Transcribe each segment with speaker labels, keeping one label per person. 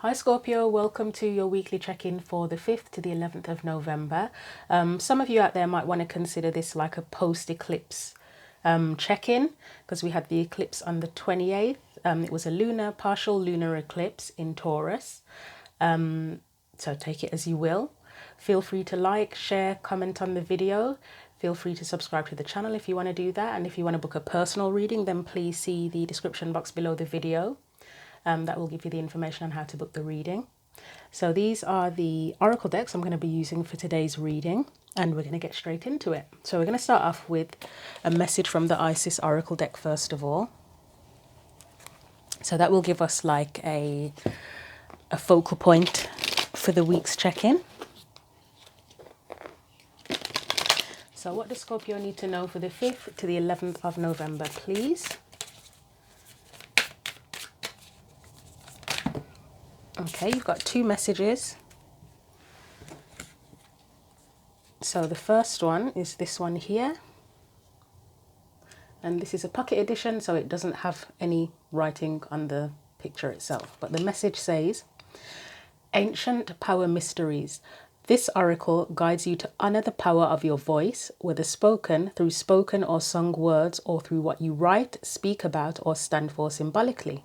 Speaker 1: Hi Scorpio, welcome to your weekly check-in for the 5th to the 11th of November. Some of you out there might want to consider this like a post-eclipse check-in, because we had the eclipse on the 28th. It was a partial lunar eclipse in Taurus. So take it as you will. Feel free to like, share, comment on the video. Feel free to subscribe to the channel if you want to do that. And if you want to book a personal reading, then please see the description box below the video. That will give you the information on how to book the reading. So these are the oracle decks I'm going to be using for today's reading, and we're going to get straight into it. So we're going to start off with a message from the Isis oracle deck first of all. So that will give us like a focal point for the week's check-in. So what does Scorpio need to know for the 5th to the 11th of November, please? Okay, you've got two messages. So the first one is this one here. And this is a pocket edition, so it doesn't have any writing on the picture itself. But the message says, Ancient Power Mysteries. This oracle guides you to honor the power of your voice, whether spoken, through spoken or sung words, or through what you write, speak about, or stand for symbolically.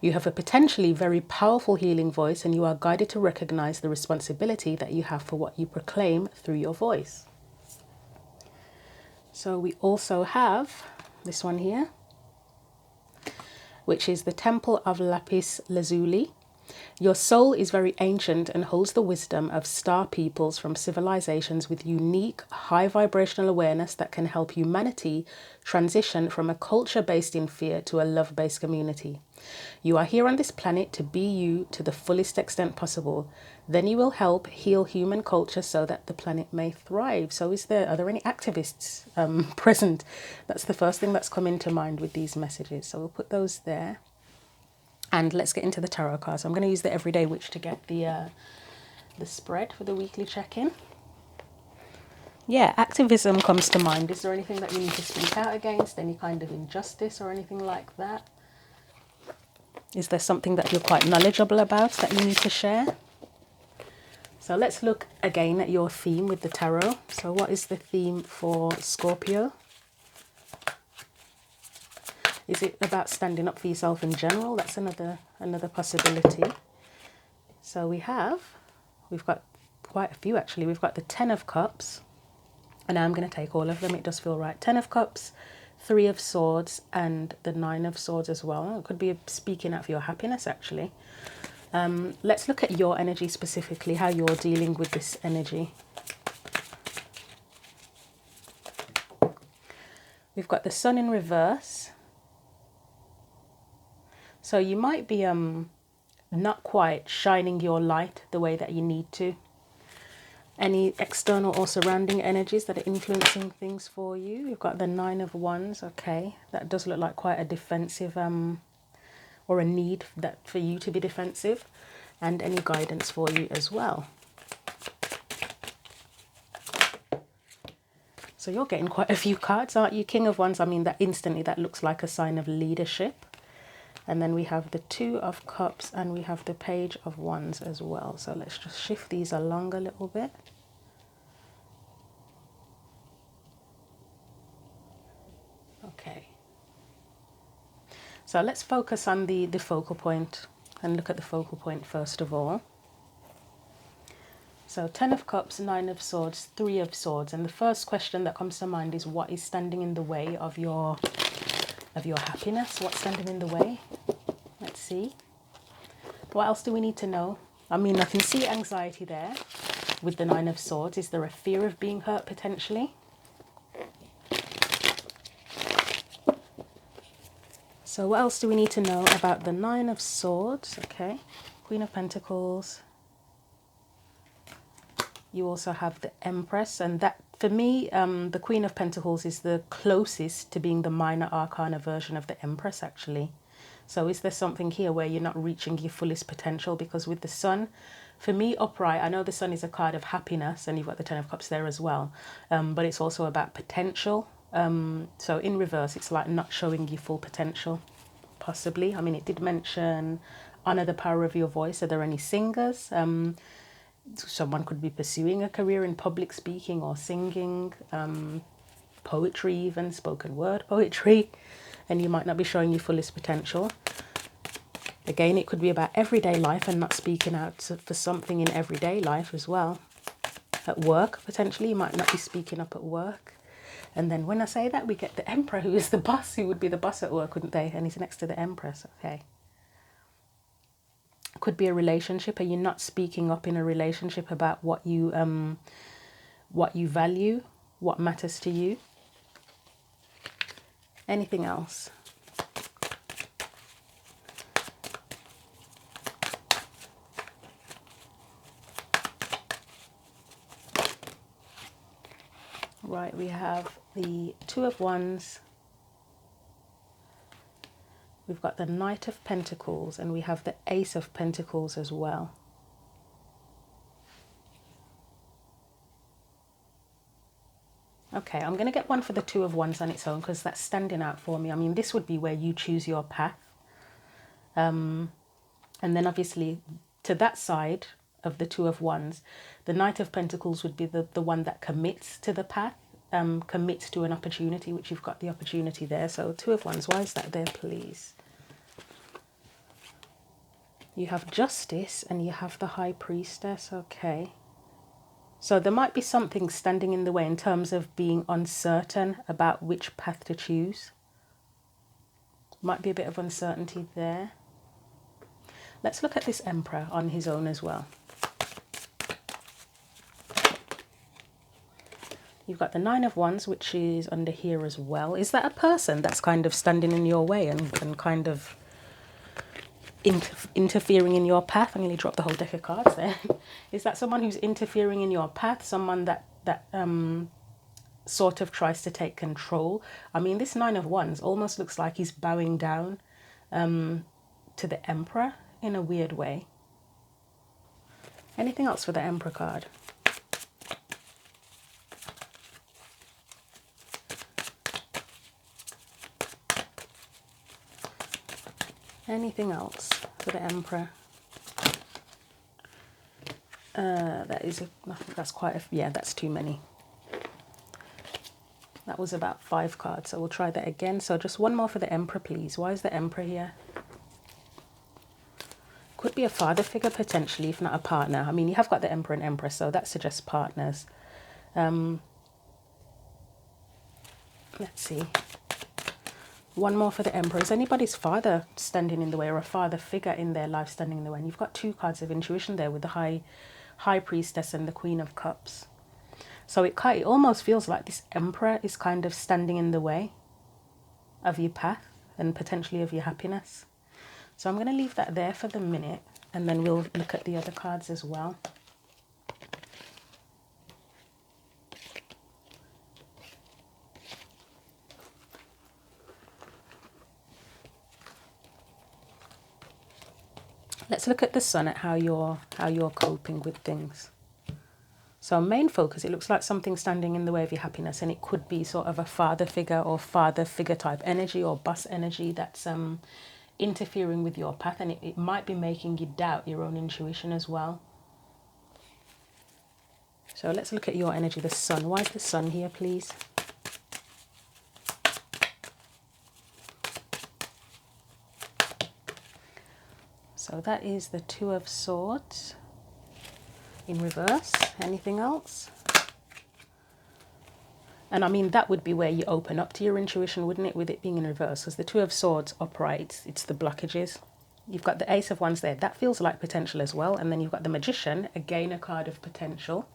Speaker 1: You have a potentially very powerful healing voice, and you are guided to recognize the responsibility that you have for what you proclaim through your voice. So we also have this one here, which is the Temple of Lapis Lazuli. Your soul is very ancient and holds the wisdom of star peoples from civilizations with unique, high vibrational awareness that can help humanity transition from a culture based in fear to a love-based community. You are here on this planet to be you to the fullest extent possible. Then you will help heal human culture so that the planet may thrive. So are there any activists present? That's the first thing that's come into mind with these messages. So we'll put those there. And let's get into the tarot cards. I'm going to use the Everyday Witch to get the spread for the weekly check-in. Yeah, activism comes to mind. Is there anything that you need to speak out against? Any kind of injustice or anything like that? Is there something that you're quite knowledgeable about that you need to share? So let's look again at your theme with the tarot. So what is the theme for Scorpio? Is it about standing up for yourself in general? That's another possibility. So we've got quite a few actually. We've got the 10 of Cups, and now I'm going to take all of them. It does feel right. 10 of Cups, 3 of Swords, and the 9 of Swords as well. It could be speaking out for your happiness actually. Let's look at your energy specifically, how you're dealing with this energy. We've got the Sun in reverse. So you might be not quite shining your light the way that you need to. Any external or surrounding energies that are influencing things for you. You've got the 9 of Wands. Okay, that does look like quite a defensive or a need for you to be defensive, and any guidance for you as well. So you're getting quite a few cards, aren't you? King of Wands, I mean, that looks like a sign of leadership. And then we have the 2 of Cups, and we have the Page of Wands as well. So let's just shift these along a little bit. Okay. So let's focus on the focal point and look at the focal point first of all. So 10 of Cups, 9 of Swords, 3 of Swords. And the first question that comes to mind is, what is standing in the way of your happiness? What's standing in the way? Let's see. What else do we need to know? I mean, I can see anxiety there with the 9 of Swords. Is there a fear of being hurt potentially? So what else do we need to know about the 9 of Swords? Okay. Queen of Pentacles. You also have the Empress, and that, for me, the Queen of Pentacles is the closest to being the minor arcana version of the Empress, actually. So is there something here where you're not reaching your fullest potential? Because with the Sun, for me, upright, I know the Sun is a card of happiness, and you've got the 10 of Cups there as well, but it's also about potential. So in reverse, it's like not showing your full potential, possibly. I mean, it did mention Honor the power of your voice. Are there any singers? Someone could be pursuing a career in public speaking or singing, poetry, even spoken word poetry, and you might not be showing your fullest potential. Again, it could be about everyday life and not speaking out for something in everyday life as well. At work, potentially, you might not be speaking up at work. And then when I say that, we get the Emperor, who is the boss, who would be the boss at work, wouldn't they? And he's next to the Empress. Okay. Could be a relationship. Are you not speaking up in a relationship about what you value, what matters to you? Anything else? Right, we have the Two of Wands. We've got the Knight of Pentacles, and we have the Ace of Pentacles as well. Okay, I'm going to get one for the Two of Wands on its own because that's standing out for me. I mean, this would be where you choose your path. And then obviously to that side of the Two of Wands, the Knight of Pentacles would be the one that commits to the path, commits to an opportunity, which you've got the opportunity there. So Two of Wands, why is that there, please? You have Justice and you have the High Priestess. Okay. So there might be something standing in the way in terms of being uncertain about which path to choose. Might be a bit of uncertainty there. Let's look at this Emperor on his own as well. You've got the Nine of Wands, which is under here as well. Is that a person that's kind of standing in your way and kind of interfering in your path? I'm going to drop the whole deck of cards there. Is that someone who's interfering in your path? Someone that sort of tries to take control? I mean, this Nine of Wands almost looks like he's bowing down to the Emperor in a weird way. Anything else for the Emperor card? Anything else for the Emperor? That is, I think that's quite a, yeah, that's too many. That was about 5 cards, so we'll try that again. So just one more for the Emperor, please. Why is the Emperor here? Could be a father figure, potentially, if not a partner. I mean, you have got the Emperor and Empress, so that suggests partners. Let's see. One more for the Emperor. Is anybody's father standing in the way, or a father figure in their life standing in the way? And you've got 2 cards of intuition there with the High Priestess and the Queen of Cups. So it almost feels like this Emperor is kind of standing in the way of your path and potentially of your happiness. So I'm going to leave that there for the minute, and then we'll look at the other cards as well. Let's look at the Sun, at how you're coping with things. So main focus, it looks like something standing in the way of your happiness, and it could be sort of a father figure or father figure type energy or boss energy that's interfering with your path, and it might be making you doubt your own intuition as well. So let's look at your energy, the Sun. Why is the Sun here, please? So that is the Two of Swords in reverse. Anything else? And I mean, that would be where you open up to your intuition, wouldn't it, with it being in reverse? Because the Two of Swords upright, it's the blockages. You've got the Ace of Wands there. That feels like potential as well. And then you've got the Magician, again, a card of potential.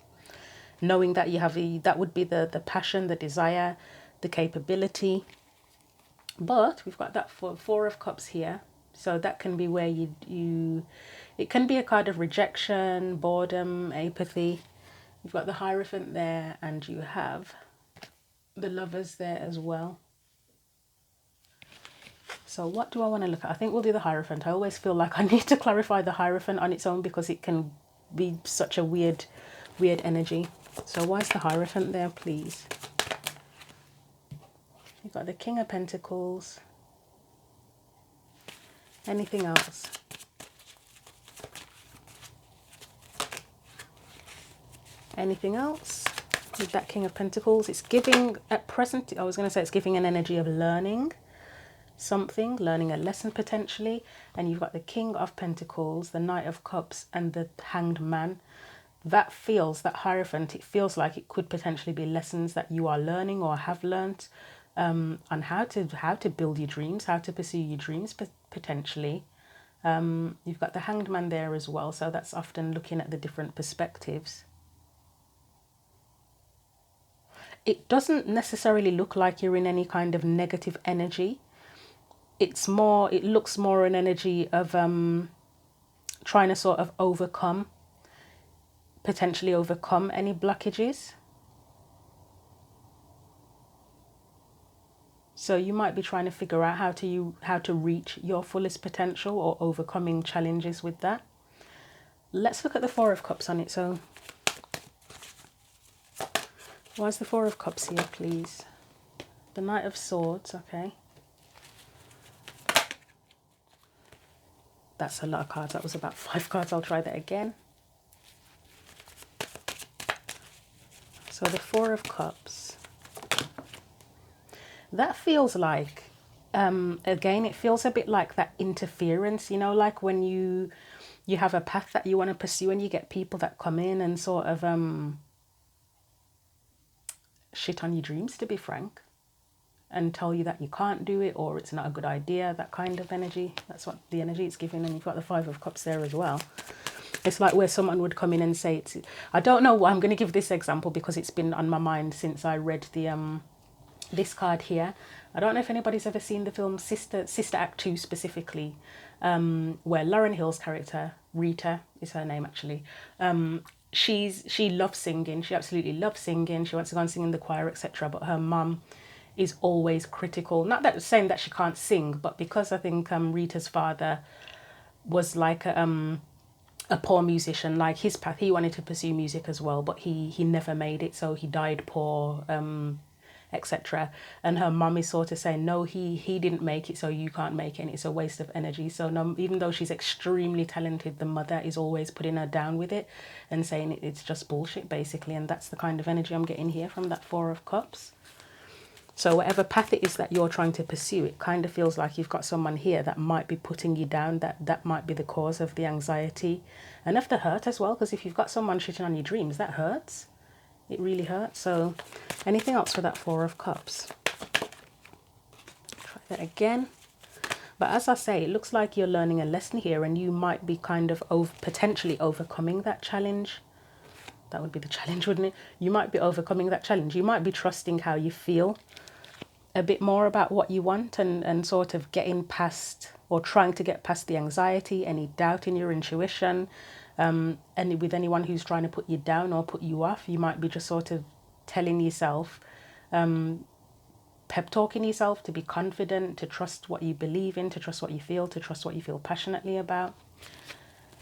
Speaker 1: Knowing that you have that would be the passion, the desire, the capability. But we've got that Four of Cups here. So that can be where it can be a card of rejection, boredom, apathy. You've got the Hierophant there, and you have the Lovers there as well. So what do I want to look at? I think we'll do the Hierophant. I always feel like I need to clarify the Hierophant on its own because it can be such a weird energy. So why is the Hierophant there, please? You've got the King of Pentacles. Anything else? Anything else with that King of Pentacles? It's giving, at present, I was going to say it's giving an energy of learning something, learning a lesson potentially. And you've got the King of Pentacles, the Knight of Cups, and the Hanged Man. That feels, that Hierophant, it feels like it could potentially be lessons that you are learning or have learnt on how to build your dreams, how to pursue your dreams potentially. You've got the Hanged Man there as well, so that's often looking at the different perspectives. It doesn't necessarily look like you're in any kind of negative energy. It's more, it looks more an energy of trying to sort of potentially overcome any blockages. So you might be trying to figure out how to reach your fullest potential or overcoming challenges with that. Let's look at the Four of Cups on its own. Why is the Four of Cups here, please? The Knight of Swords, okay. That's a lot of cards. That was about 5 cards. I'll try that again. So the Four of Cups. That feels like, again, it feels a bit like that interference, you know, like when you have a path that you want to pursue and you get people that come in and sort of shit on your dreams, to be frank, and tell you that you can't do it or it's not a good idea, that kind of energy. That's what the energy it's giving. And you've got the Five of Cups there as well. It's like where someone would come in and say, I don't know why I'm going to give this example because it's been on my mind since I read the this card here. I don't know if anybody's ever seen the film Sister Act 2 specifically, where Lauryn Hill's character, Rita is her name actually, she loves singing. She absolutely loves singing. She wants to go and sing in the choir, etc. But her mum is always critical. Not that saying that she can't sing, but because I think Rita's father was like a poor musician, like his path, he wanted to pursue music as well, but he never made it, so he died poor, etc. And her mum is sort of saying, no, he didn't make it, so you can't make it, and it's a waste of energy. So no, even though she's extremely talented, the mother is always putting her down with it and saying it's just bullshit, basically. And that's the kind of energy I'm getting here from that Four of Cups. So whatever path it is that you're trying to pursue, it kind of feels like you've got someone here that might be putting you down, that might be the cause of the anxiety and of the hurt as well. Because if you've got someone shitting on your dreams, that hurts. It really hurts. So anything else for that Four of Cups? Try that again. But as I say, it looks like you're learning a lesson here and you might be kind of potentially overcoming that challenge. That would be the challenge, wouldn't it? You might be overcoming that challenge. You might be trusting how you feel a bit more about what you want and sort of getting past or trying to get past the anxiety, any doubt in your intuition. And with anyone who's trying to put you down or put you off, you might be just sort of telling yourself, pep talking yourself to be confident, to trust what you believe in, to trust what you feel, to trust what you feel passionately about.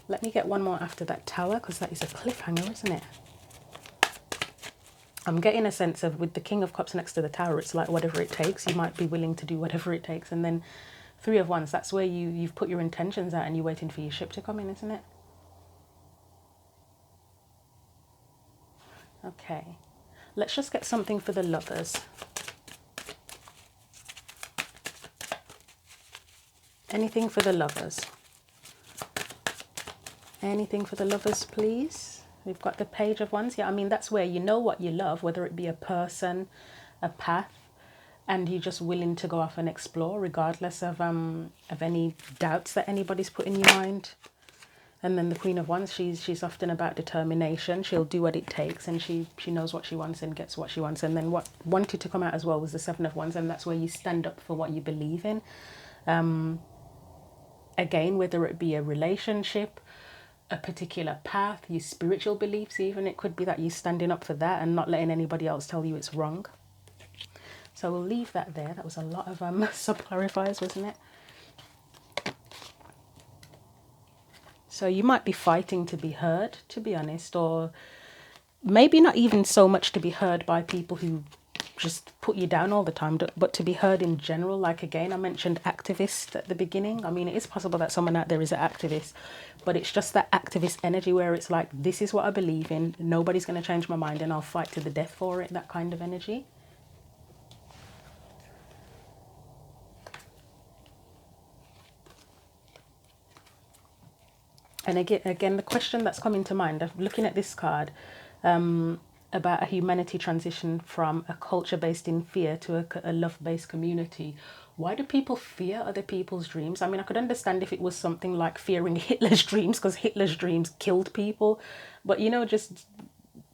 Speaker 1: Let me get one more after that Tower, because that is a cliffhanger, isn't it? I'm getting a sense of, with the King of Cups next to the Tower, it's like whatever it takes. You might be willing to do whatever it takes. And then Three of Wands, that's where you've put your intentions out and you're waiting for your ship to come in, isn't it? Okay, let's just get something for the Lovers. Anything for the Lovers? Anything for the Lovers, please? We've got the Page of Wands. Yeah, I mean, that's where you know what you love, whether it be a person, a path, and you're just willing to go off and explore regardless of any doubts that anybody's put in your mind. And then the Queen of Wands, she's often about determination. She'll do what it takes, and she knows what she wants and gets what she wants. And then what wanted to come out as well was the Seven of Wands, and that's where you stand up for what you believe in. Again, whether it be a relationship, a particular path, your spiritual beliefs even, it could be that you're standing up for that and not letting anybody else tell you it's wrong. So we'll leave that there. That was a lot of sub-clarifiers, wasn't it? So you might be fighting to be heard, to be honest, or maybe not even so much to be heard by people who just put you down all the time, but to be heard in general. Like, again, I mentioned activist at the beginning. I mean, it is possible that someone out there is an activist, But it's just that activist energy where it's like, this is what I believe in. Nobody's going to change my mind and I'll fight to the death for it. That kind of energy. And again, the question that's coming to mind, looking at this card, about a humanity transition from a culture based in fear to a love-based community. Why do people fear other people's dreams? I mean, I could understand if it was something like fearing Hitler's dreams, because Hitler's dreams killed people. But, you know, just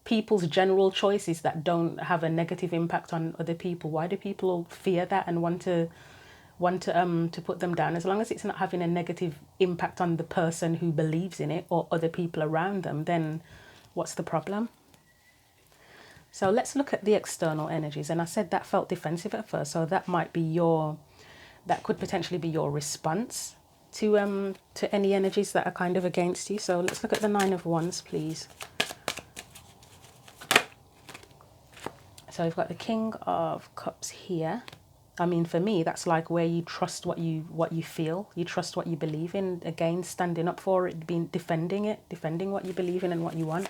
Speaker 1: people's general choices that don't have a negative impact on other people. Why do people fear that and want to put them down? As long as it's not having a negative impact on the person who believes in it or other people around them, then what's the problem? So let's look at the external energies. And I said that felt defensive at first, so that might be that could potentially be your response to any energies that are kind of against you. So let's look at the Nine of Wands, please. So we've got the King of Cups here. I mean, for me, that's like where you trust what you feel, you trust what you believe in. Again, standing up for it, defending what you believe in and what you want.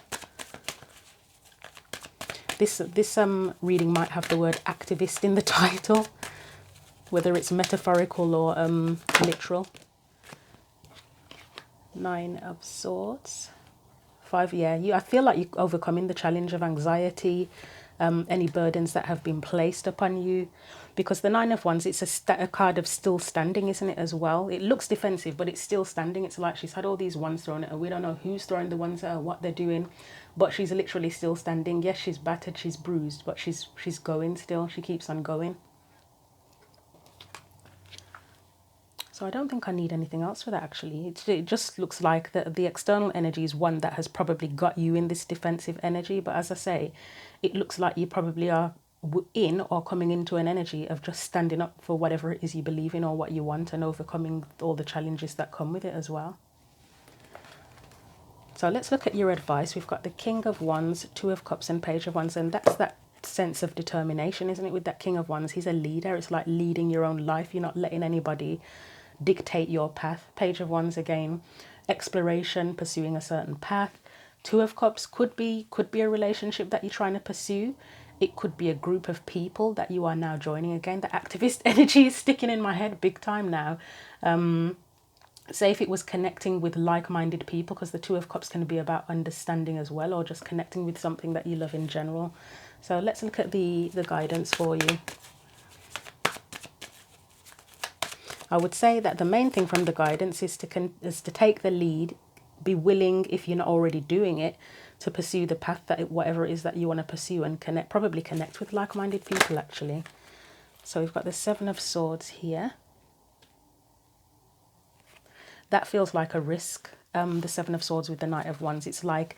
Speaker 1: This reading might have the word activist in the title, whether it's metaphorical or literal. Nine of Swords. 5, yeah. I feel like you're overcoming the challenge of anxiety, any burdens that have been placed upon you. Because the Nine of Wands, it's a card of still standing, isn't it, as well? It looks defensive, but it's still standing. It's like she's had all these wands thrown at her. We don't know who's throwing the wands at her, what they're doing, but she's literally still standing. Yes, she's battered, she's bruised, but she's going still. She keeps on going. So I don't think I need anything else for that, actually. It just looks like the external energy is one that has probably got you in this defensive energy. But as I say, it looks like you probably are in or coming into an energy of just standing up for whatever it is you believe in or what you want and overcoming all the challenges that come with it as well. So let's look at your advice. We've got the King of Wands, Two of Cups and Page of Wands. And that's that sense of determination, isn't it? With that King of Wands, he's a leader. It's like leading your own life. You're not letting anybody dictate your path. Page of Wands again, exploration, pursuing a certain path. Two of Cups could be a relationship that you're trying to pursue. It could be a group of people that you are now joining. Again, the activist energy is sticking in my head big time now. Say if it was connecting with like-minded people, because the Two of Cups can be about understanding as well, or just connecting with something that you love in general. So let's look at the guidance for you. I would say that the main thing from the guidance is to take the lead, be willing, if you're not already doing it, to pursue the path that whatever it is that you want to pursue, and probably connect with like-minded people, actually. So we've got the Seven of Swords here. That feels like a risk. The Seven of Swords with the Knight of Wands. It's like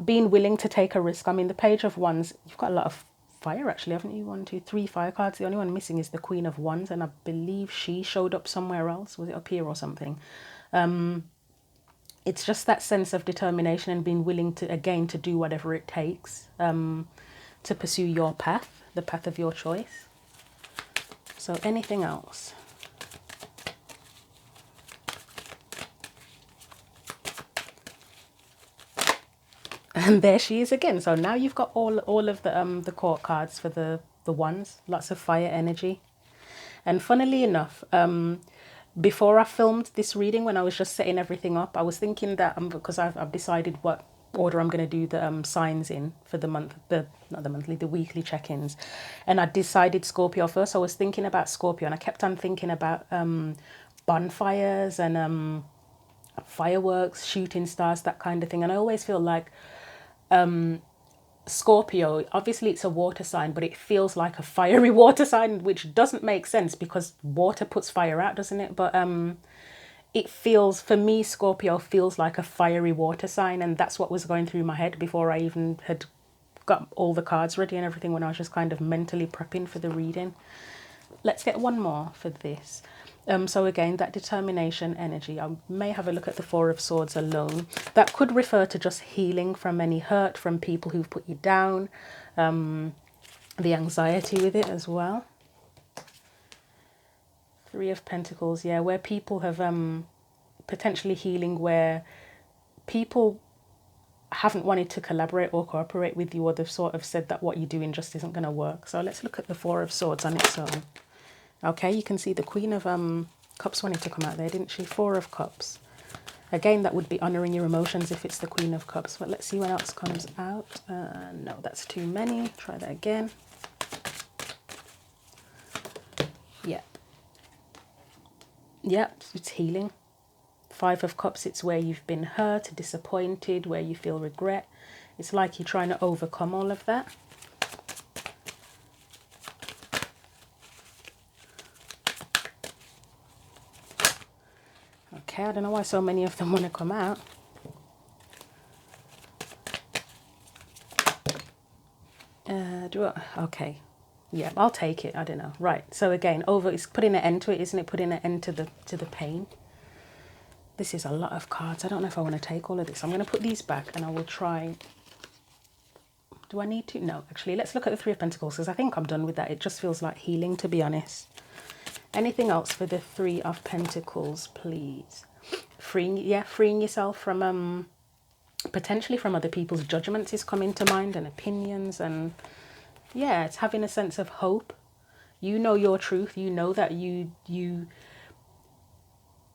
Speaker 1: being willing to take a risk. I mean, the Page of Wands, you've got a lot of fire, actually, haven't you? 1, 2, 3 fire cards. The only one missing is the Queen of Wands, and I believe she showed up somewhere else. Was it up here or something? It's just that sense of determination and being willing to, again, to do whatever it takes to pursue your path, the path of your choice. So anything else? And there she is again. So now you've got all of the court cards for the wands. Lots of fire energy. And funnily enough, before I filmed this reading, when I was just setting everything up, I was thinking that because I've decided what order I'm going to do the signs in for the month, the weekly check-ins, and I decided Scorpio first. I was thinking about Scorpio, and I kept on thinking about bonfires and fireworks, shooting stars, that kind of thing. And I always feel like Scorpio, obviously it's a water sign, but it feels like a fiery water sign, which doesn't make sense because water puts fire out, doesn't it? But it feels, for me, Scorpio feels like a fiery water sign, and that's what was going through my head before I even had got all the cards ready and everything, when I was just kind of mentally prepping for the reading. Let's get one more for this. So again, that determination energy, I may have a look at the Four of Swords alone. That could refer to just healing from any hurt from people who've put you down, the anxiety with it as well. Three of Pentacles, yeah, where people have potentially healing where people haven't wanted to collaborate or cooperate with you, or they've sort of said that what you're doing just isn't going to work. So let's look at the Four of Swords on its own. Okay, you can see the Queen of Cups wanted to come out there, didn't she? Four of Cups. Again, that would be honouring your emotions if it's the Queen of Cups. But let's see what else comes out. No, that's too many. Try that again. Yep. Yep, it's healing. Five of Cups, it's where you've been hurt, disappointed, where you feel regret. It's like you're trying to overcome all of that. Okay, I don't know why so many of them want to come out. Okay. Yeah, I'll take it. I don't know. Right. So again, it's putting an end to it, isn't it? Putting an end to the pain. This is a lot of cards. I don't know if I want to take all of this. I'm going to put these back and I will try. Do I need to? No, actually, let's look at the Three of Pentacles, because I think I'm done with that. It just feels like healing, to be honest. Anything else for the Three of Pentacles, please? Freeing yourself from potentially from other people's judgments is coming to mind, and opinions, and yeah, it's having a sense of hope. You know your truth. You know that you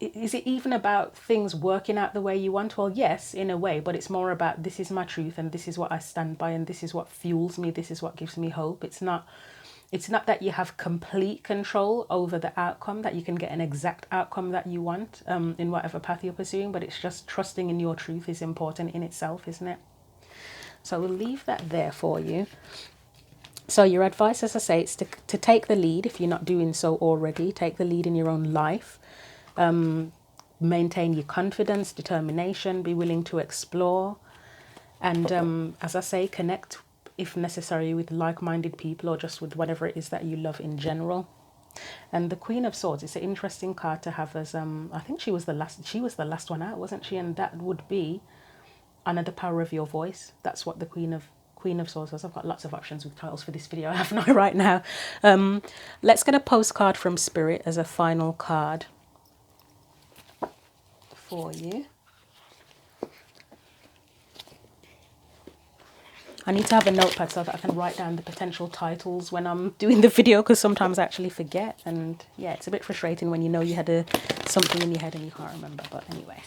Speaker 1: is it even about things working out the way you want? Well, yes, in a way, but it's more about this is my truth and this is what I stand by and this is what fuels me. This is what gives me hope. It's not that you have complete control over the outcome, that you can get an exact outcome that you want in whatever path you're pursuing, but it's just trusting in your truth is important in itself, isn't it? So we'll leave that there for you. So your advice, as I say, is to take the lead if you're not doing so already. Take the lead in your own life. Maintain your confidence, determination, be willing to explore. And as I say, connect if necessary with like-minded people or just with whatever it is that you love in general. And the Queen of Swords, it's an interesting card to have as I think she was the last one out, wasn't she? And that would be honor the power of your voice. That's what the Queen of Swords was. I've got lots of options with titles for this video, haven't I, right now? Let's get a postcard from Spirit as a final card for you. I need to have a notepad so that I can write down the potential titles when I'm doing the video, because sometimes I actually forget. And yeah, it's a bit frustrating when you know you had something in your head and you can't remember. But anyway,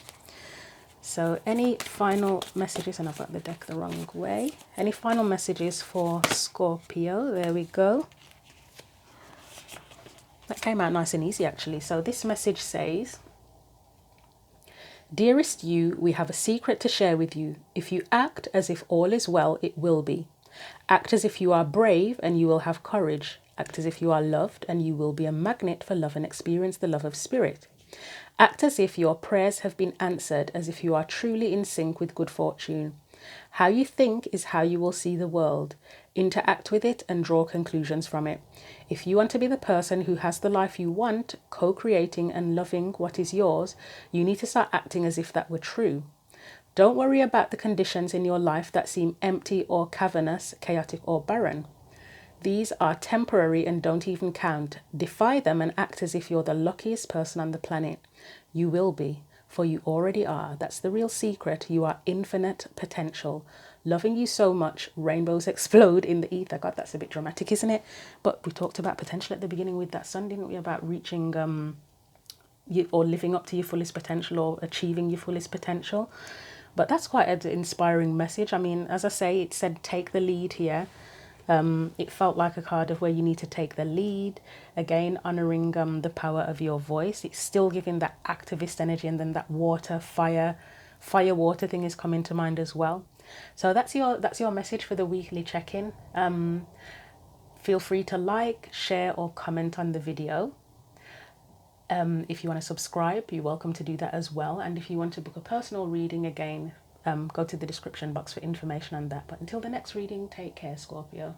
Speaker 1: so any final messages, and I've got the deck the wrong way. Any final messages for Scorpio? There we go. That came out nice and easy, actually. So this message says, dearest you, we have a secret to share with you. If you act as if all is well, it will be. Act as if you are brave and you will have courage. Act as if you are loved and you will be a magnet for love and experience the love of Spirit. Act as if your prayers have been answered, as if you are truly in sync with good fortune. How you think is how you will see the world. Interact with it and draw conclusions from it. If you want to be the person who has the life you want, co-creating and loving what is yours, you need to start acting as if that were true. Don't worry about the conditions in your life that seem empty or cavernous, chaotic or barren. These are temporary and don't even count. Defy them and act as if you're the luckiest person on the planet. You will be, for you already are. That's the real secret. You are infinite potential. Loving you so much, rainbows explode in the ether. God, that's a bit dramatic, isn't it? But we talked about potential at the beginning with that sun, didn't we? About reaching or living up to your fullest potential or achieving your fullest potential. But that's quite an inspiring message. I mean, as I say, it said take the lead here. It felt like a card of where you need to take the lead. Again, honouring the power of your voice. It's still giving that activist energy, and then that fire water thing is coming to mind as well. So that's your message for the weekly check-in. Feel free to like, share or comment on the video. If you want to subscribe, you're welcome to do that as well. And if you want to book a personal reading, again, go to the description box for information on that. But until the next reading, take care, Scorpio.